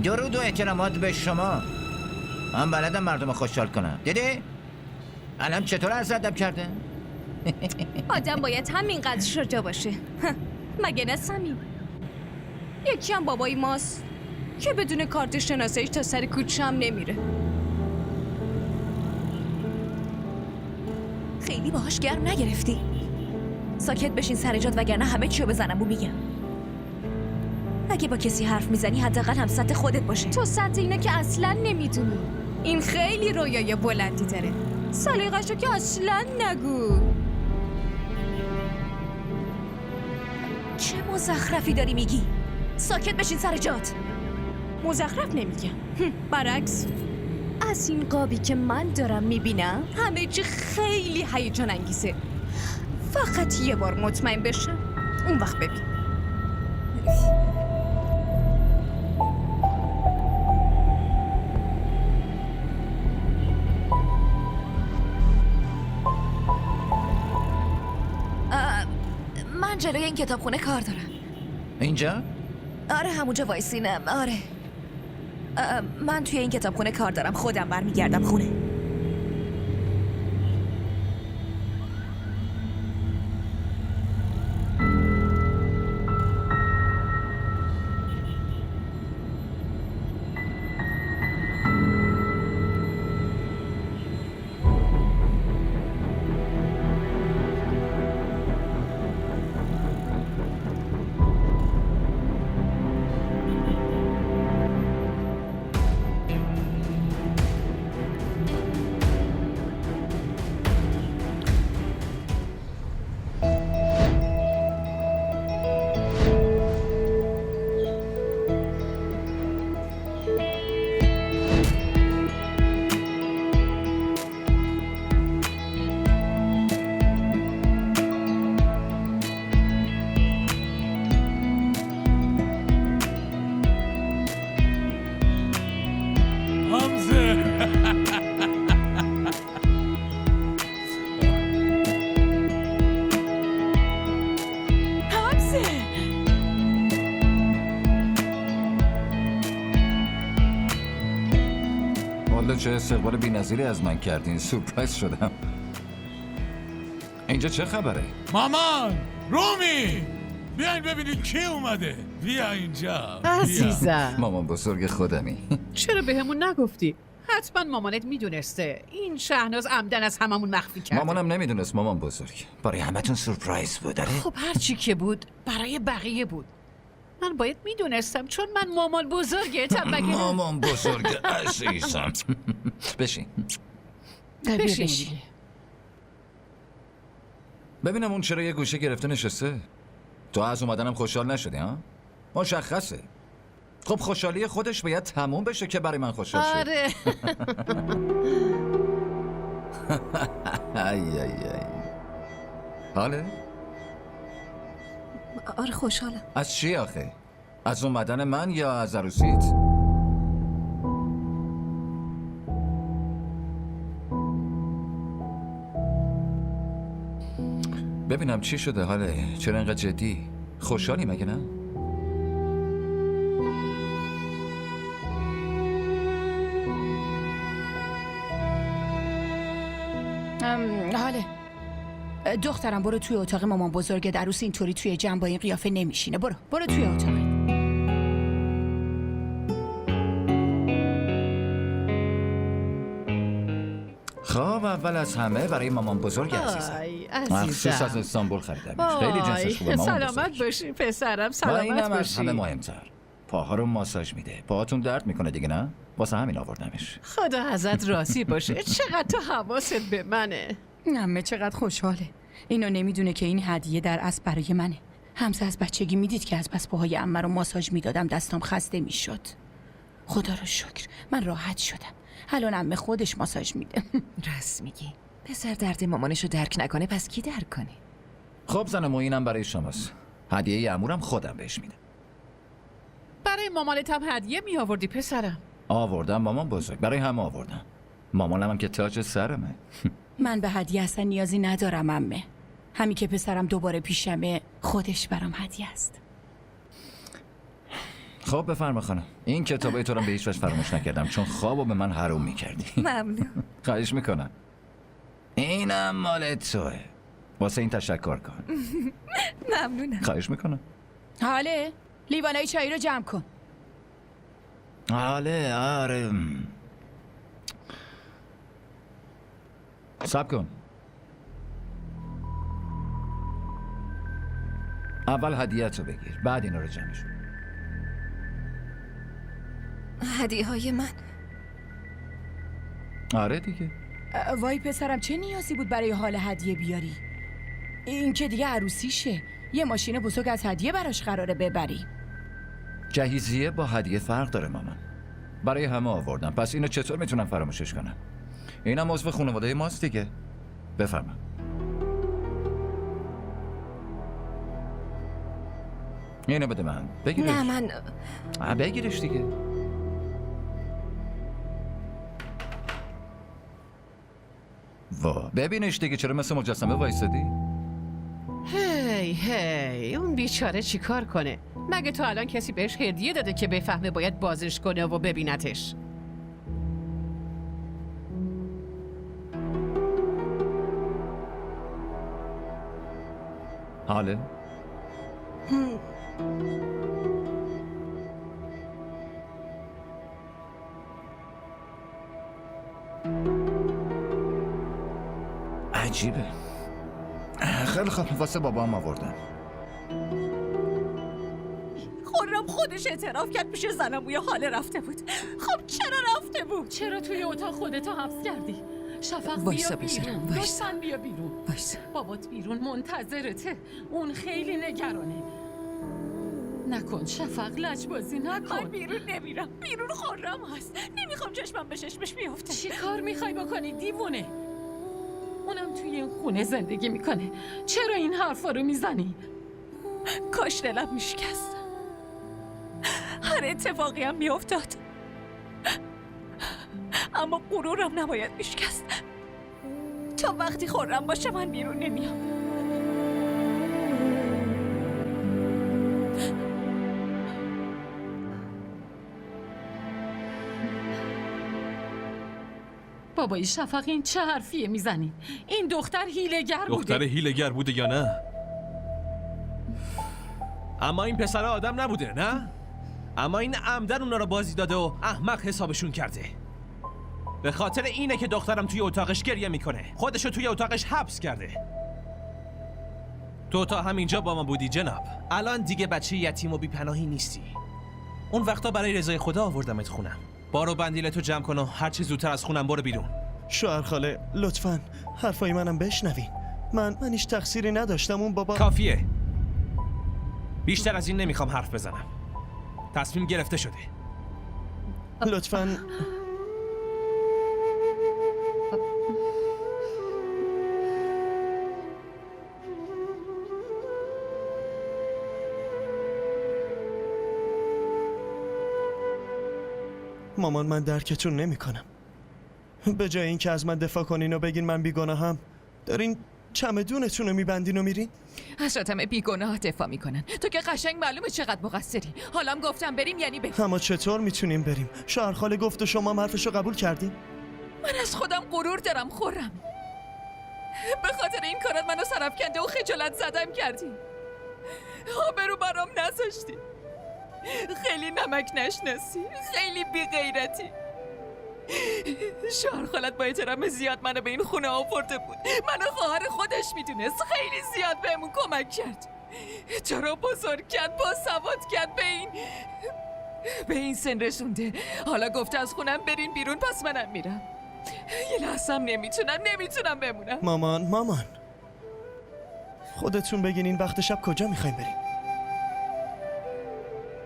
درود و احترامات به شما. من بلدم مردم خوشحال کنم. دیدی؟ الان چطور از ادب کرده؟ آدم باید همینقدر شجاع باشه. مگه نه صمیم؟ یکی هم بابای ماست که بدون کارت شناساییش تا سر کوچه هم نمیره. خیلی باهاش گرم نگرفتی؟ ساکت بشین سر جات وگرنه همه چیو بزنم و میگم. اگه با کسی حرف میزنی حداقل هم سطح خودت باشه. تو سطح اینو که اصلا نمیدونی. این خیلی رویای بلندی داره. سلیقه‌شو که اصلا نگو. چه مزخرفی داری میگی؟ ساکت بشین سر جات. مزخرف نمیگم. برعکس از این قابی که من دارم میبینم همه چی خیلی هیجان انگیزه. فقط یه بار مطمئن بشم اون وقت ببین. من جلوی این کتابخونه کار دارم. اینجا؟ آره همونجا وایسینم. آره من توی این کتابخونه کار دارم. خودم برمیگردم خونه. والله چه استقبال بی‌نظیری از من کردین. سورپرایز شدم. اینجا چه خبره؟ مامان، رومی، بیاین ببینید کی اومده. بیا اینجا. عزیزم مامان بزرگ خودمی. چرا بهمون نگفتی؟ حتما مامانت میدونسته این شهناز عمدن از هممون مخفی کرده. مامانم نمیدونست مامان بزرگ. برای همتون سورپرایز بود. داره؟ خب هر چی که بود برای بقیه بود. من باید میدونستم چون من مامان بزرگتم. مگه نه؟ مامان بزرگ عزیزم. بشین. بشین. ببینم اون چرا یه گوشه گرفته نشسته. تو از اومدنم خوشحال نشدی ها؟ مشخصه. خب خوشحالی خودش باید تموم بشه که برای من خوشحال شه. آره. ای ای ای. حاله؟ آره خوشحالم. از چی آخه؟ از اومدن من یا از عروسیت؟ ببینم چی شده حاله؟ چرا اینقدر جدی؟ خوشحالی مگه نه؟ حاله دخترم برو توی اتاق مامان بزرگ عروس اینطوری توی جمع با این قیافه نمیشینه. برو توی اتاق. خب اول از همه برای مامان بزرگ عزیزم. مخصوص از استانبول خریدمش. خیلی جنسش خوبه مامان سلامت بزرگ. باشی پسرم. و سلامت اینم از باشی. همه مهمتر. پاها رو ماساژ میده. پاهاتون درد میکنه دیگه نه؟ واسه همین آوردمش. خدا ازت راضی باشه. چقدر تو حواست به منه. عمه چقدر خوشحاله. اینو نمیدونه که این هدیه در اصل برای منه. همسه از بچگی میدید که از بس پاهای عمه رو ماساژ میدادم دستام خسته میشد. خدا رو شکر من راحت شدم. الان عمه خودش ماساژ میده. راست میگی. پسر درد مامانشو درک نکنه پس کی درک کنه؟ خب زنم و اینم برای شماست. هدیه عمورم خودم بهش میدم. برای مامانت هم هدیه می آوردی پسرم. آوردم مامان بزرگ. برای همه آوردم. مامانم هم که تاج سرمه. من به هدیه اصلا نیازی ندارم عمه. همین که پسرم دوباره پیشمه خودش برام هدیه است. خب بفرما خانم. این کتابای تو رو به هیچ وجه فراموش نکردم چون خوابو به من حروم میکردی. ممنون. خواهش میکنم. اینم مال توه. واسه این تشکر کن. ممنونم. خواهش میکنم. حاله لیوانای چایی رو جمع کن. آره. صبر کن. اول هدیه‌ت رو بگیر بعد اینا رو جمعش کن. هدیه های من. آره دیگه. وای پسرم چه نیازی بود برای حال هدیه بیاری؟ این که دیگه عروسیشه. یه ماشین بزرگ از هدیه براش قراره ببری. جهیزیه با هدیه فرق داره مامان. برای همه آوردم پس اینو چطور میتونم فراموشش کنم؟ اینم عضو خانواده ماست دیگه. بفرما. اینو بده من. بگیرش. نه من بگیرش دیگه. وا ببینش دیگه چرا مثل مجسمه وایسادی؟ هی اون بیچاره چی کار کنه؟ مگه تو الان کسی بهش هدیه داده که بفهمه باید بازش کنه و ببینتش؟ حاله؟ عجیبه. خیلی خوب واسه بابام آوردم. خورم خودش اعتراف کرد پیش زنم و یه حاله رفته بود. خب چرا رفته بود؟ چرا توی اتاق خودتو حبس کردی؟ شفق وایسا بیا بذارم، بیرون. وایسا. لطفاً بیا بیرون. وایسا. بابات بیرون منتظرته. اون خیلی نگرانه. نکن شفق لجبازی من نکن. بیرون نمیرم. بیرون خورم هست. نمیخوام چشمم به چشمش بیفته. چی کار میخوای بکنی دیوونه؟ اونم توی این خونه زندگی میکنه. چرا این حرفا رو میزنی؟ کاش دلم میشکست. هر اتفاقی هم میافتاد. اما غرورم نباید میشکست. تا وقتی خورم باشه من بیرون نمیام. بابای شفق این چه حرفیه میزنی؟ این دختر هیله‌گر بوده. دختر هیله‌گر بوده یا نه؟ اما این پسر آدم نبوده نه؟ اما این عمدن اونا رو بازی داده و احمق حسابشون کرده. به خاطر اینه که دخترم توی اتاقش گریه میکنه. خودشو توی اتاقش حبس کرده. تو تا همینجا با ما بودی جناب. الان دیگه بچه یتیم و بیپناهی نیستی. اون وقتا برای رضای خدا آوردمت خونم. بارو بندیلتو جمع کن و هر چی زودتر از خونم برو بیرون. شوهر خاله لطفاً حرفای منم بشنوین. من هیچ تقصیری نداشتم. اون بابا کافیه. بیشتر از این نمیخوام حرف بزنم. تصمیم گرفته شده. لطفاً مامان من درکتون نمی کنم. به جای اینکه از من دفاع کنین و بگین من بیگناهم دارین چمدونتون رو میبندین و میرین. از همه بیگناه دفاع میکنن. تو که قشنگ معلومه چقدر مقصری. حالا هم گفتم بریم یعنی بریم. اما چطور میتونیم بریم؟ شوهر خاله گفت و شما هم حرفشو قبول کردین؟ من از خودم غرور دارم خورم. به خاطر این کارات منو سرفکنده و خجالت زدم کردی. آبرو برام نذاشتی. خیلی نمک نشناسی. خیلی بی غیرتی. شوهر خالت با احترام زیاد منو به این خونه آورده بود. منو خواهر خودش میدونست. خیلی زیاد بهمون کمک کرد. تو رو بزرگ کرد، با سواد کرد، به این سن رسونده. حالا گفته از خونم برین بیرون، پس منم میرم. یه لحظه هم نمیتونم بمونم. مامان خودتون بگین این وقت شب کجا میخوایم بریم؟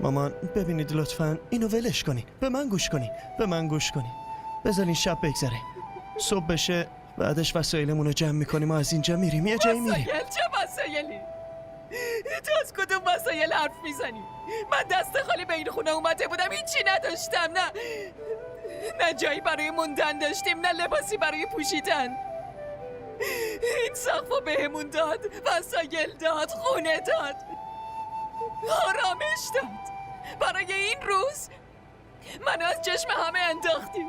مامان ببینید لطفاً اینو ولش کنین. به من گوش کنین. بذارین شب بگذره. صبح بشه بعدش وسایلمون رو جمع میکنیم و از اینجا میریم. یه جایی میریم. وسایل چه وسایلی؟ تو از کدوم وسایل حرف میزنی؟ من دست خالی به این خونه اومده بودم، هیچی نداشتم. نه جایی برای موندن داشتیم، نه لباسی برای پوشیدن. این سقفو بهمون داد، وسایل داد، خونه داد، آرامش داد. برای این روز من از چشم همه انداختیم.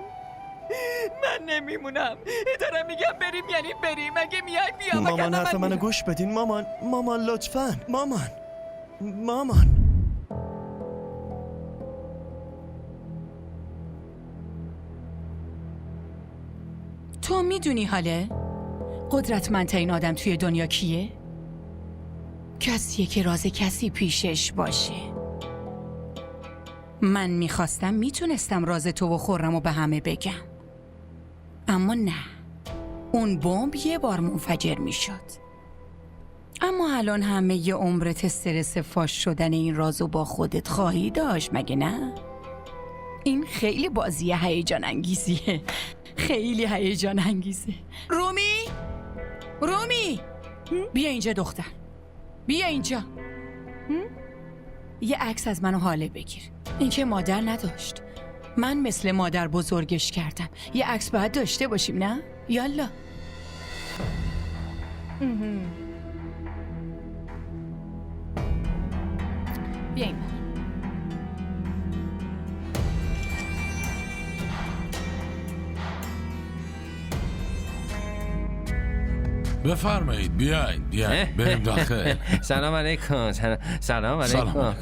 من نمیمونم. دارم میگم بریم یعنی بریم. اگه میای بیا. مامان حرف منو گوش بدین. مامان لطفاً. مامان. تو میدونی حاله؟ قدرتمندترین آدم توی دنیا کیه؟ کسیه که راز کسی پیشش باشه. من میتونستم راز تو و خرمو به همه بگم، اما نه. اون بمب یه بار منفجر میشد. اما الان همه ی عمرت استرس فاش شدن این رازو با خودت خواهی داشت، مگه نه؟ این خیلی بازی هیجان انگیزیه. خیلی هیجان انگیزه. رومی بیا اینجا دختر. بیا اینجا. یه عکس از منو حاله بگیر. این که مادر نداشت. من مثل مادر بزرگش کردم. یه عکس باید داشته باشیم نه؟ یالا. بیا این بفرمایید بیاین بریم داخل. سلام علیکم. سلام علیکم.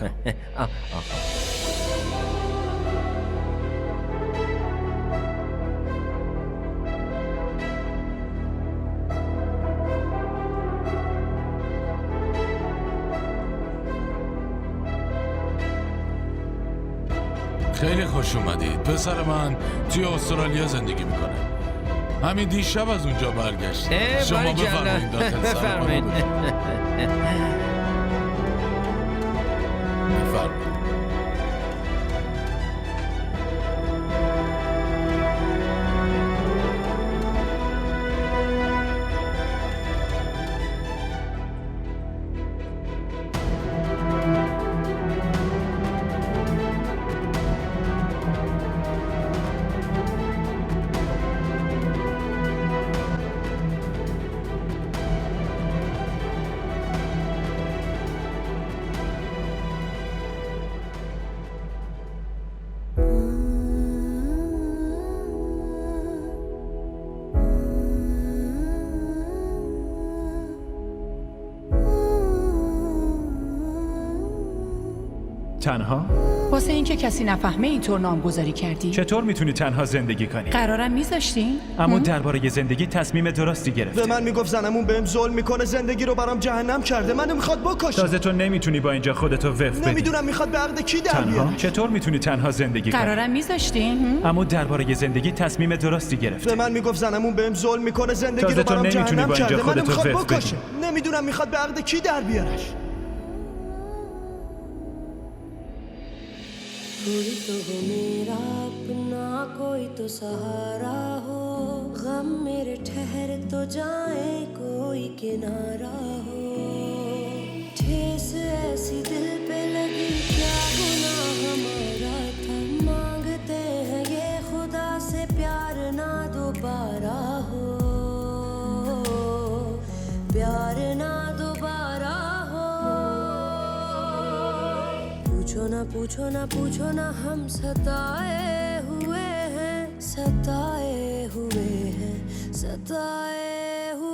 خیلی خوش اومدید. پسر من توی استرالیا زندگی میکنه. همین دیشب از اونجا برگشت. شما بفرمایید داخل. بفرمایید. تنها؟ واسه اینکه کسی نفهمه اینطور نامگذاری کردی؟ چطور میتونی تنها زندگی کنی؟ قرارم میذاشتین؟ اما درباره زندگی تصمیم درستی گرفتی. به من میگفت زنمون بهم ظلم میکنه، زندگی رو برام جهنم کرده، منو میخواد بکشه. تازه تو نمیتونی با اینجا خودتو وقف بدی. نمیدونم میخواد به عقد کی در بیاره. چطور میتونی تنها زندگی کنی؟ قرارم میذاشتین؟ اما درباره زندگی تصمیم درستی گرفتی. به من میگفت زنمون بهم ظلم میکنه، زندگی رو برام جهنم کرده، منو میخواد بکشه. نمیدونم میخواد به عقد کی در بیارش. कोई तो हो मेरा अपना, कोई तो सहारा हो, गम मेरे ठहर तो जाए कोई किनारा हो। ठेस ऐसी दिल पे लगी, क्या गुनाह हमारा था, मांगते हैं ये खुदा से प्यार ना दोबारा हो, प्यार ना दोबारा हो। पूछो ना हम सताए हुए हैं, सताए हुए हैं, सताए हुए